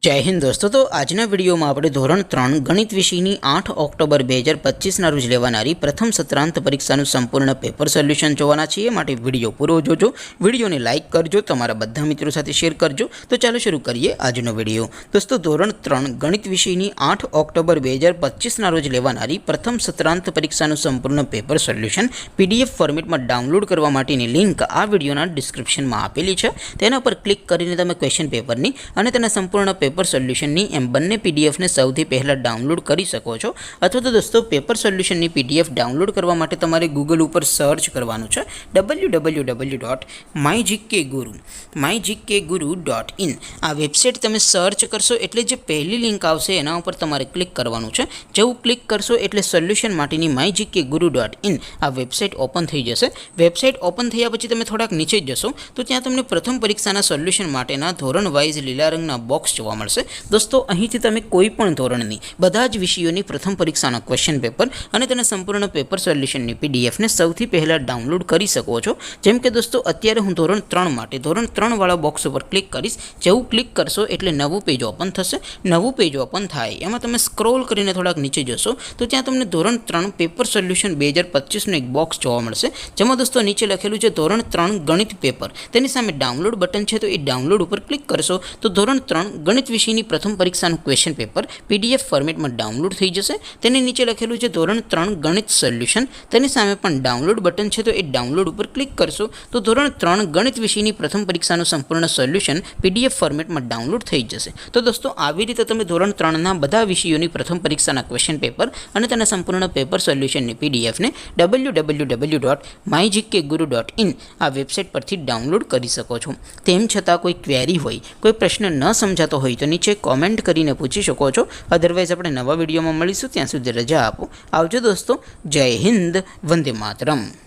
जय हिंद दोस्तों। तो आजना विडियो में આપણે ધોરણ 3 ગણિત વિષયની 8 ઓક્ટોબર 2025 ના રોજ લેવાનારી પ્રથમ સત્રાંત પરીક્ષાનું સંપૂર્ણ પેપર સોલ્યુશન જોવાના છીએ। માટે વિડિયો પૂરો જોજો, વિડિયોને લાઈક કરજો, તમારા બધા મિત્રો સાથે શેર કરજો। તો ચાલો શરૂ કરીએ આજનો વિડિયો। દોસ્તો ધોરણ 3 ગણિત વિષયની 8 ઓક્ટોબર 2025 ના રોજ લેવાનારી પ્રથમ સત્રાંત પરીક્ષાનું સંપૂર્ણ પેપર સોલ્યુશન પીડીએફ ફોર્મેટમાં ડાઉનલોડ કરવા માટેની લિંક આ વિડિયોના ડિસ્ક્રિપ્શનમાં આપેલી છે। તેના પર ક્લિક કરીને તમે ક્વેશ્ચન પેપરની અને તેના સંપૂર્ણ पेपर सोल्यूशन एम बने पीडीएफ ने सौथी पहला डाउनलॉड करी सको छो। अथवा तो दोस्तों पेपर सोल्यूशन पीडीएफ डाउनलॉड करवा माटे तमारे गूगल पर सर्च करवानुं छे www.mygkguru.in। आ वेबसाइट तमे सर्च करशो एटले जे पहली लिंक आवशे एना पर तमारे क्लिक करवानुं छे। जेवुं क्लिक करशो एटले सोल्यूशन माटेनी mygkguru.in आ वेबसाइट ओपन थई जशे। वेबसाइट ओपन थया पछी तमे थोड़ाक नीचे जशो तो त्यां तमने प्रथम परीक्षाना सोल्यूशन माटेना धोरण वाइज लीला रंगना बॉक्स जोवा मळशे। दोस्तों અહીંથી તમે કોઈ પણ ધોરણની બધા જ વિષયોની પ્રથમ પરીક્ષાના ક્વેશ્ચન પેપર અને તેના સંપૂર્ણ પેપર સોલ્યુશનની પીડીએફ ને સૌથી પહેલા ડાઉનલોડ કરી શકો છો। જેમ કે દોસ્તો અત્યારે હું ધોરણ 3 માટે ધોરણ 3 વાળા બોક્સ ઉપર ક્લિક કરીશ। જેવું ક્લિક કરશો એટલે નવું પેજ ઓપન થશે। નવું પેજ ઓપન થાય એમાં તમે સ્ક્રોલ કરીને થોડાક નીચે જશો તો ત્યાં તમને ધોરણ 3 પેપર સોલ્યુશન 2025 નું એક બોક્સ જોવા મળશે। જેમાં દોસ્તો નીચે લખેલું છે ધોરણ 3 ગણિત પેપર। તેની સામે ડાઉનલોડ બટન છે તો એ ડાઉનલોડ ઉપર ક્લિક કરશો તો ધોરણ 3 ગણિત વિષયની प्रथम परीक्षाનું क्वेश्चन पेपर पीडीएफ फॉर्मेट में डाउनलॉड थी जैसे। नीचे लखेलू है धोरण 3 गणित सोल्यूशन। सामे पण डाउनलॉड बटन है तो ये डाउनलॉड पर क्लिक करशो तो धोरण 3 गणित विषयनी प्रथम परीक्षाનું संपूर्ण सोल्यूशन पीडीएफ फॉर्मेट में डाउनलॉड थी जैसे। तो दोस्तों આવી રીતે તમે ધોરણ 3 ના બધા વિષયોની પ્રથમ પરીક્ષાના ક્વેશ્ચન પેપર અને તેના સંપૂર્ણ પેપર સોલ્યુશનની પીડીએફ ને www.mygkguru.in આ વેબસાઇટ પરથી ડાઉનલોડ કરી શકો છો। તેમ છતાં કોઈ ક્વેરી હોય, કોઈ પ્રશ્ન ન સમજાતો હોય તો નીચે कॉमेंट करीने पूछी सको छो। अदरवाइज अपने नवा विडियो में मळीशुं, त्यां सुधी रजा आपो। आवजो दोस्तों। जय हिंद, वंदे मातरम।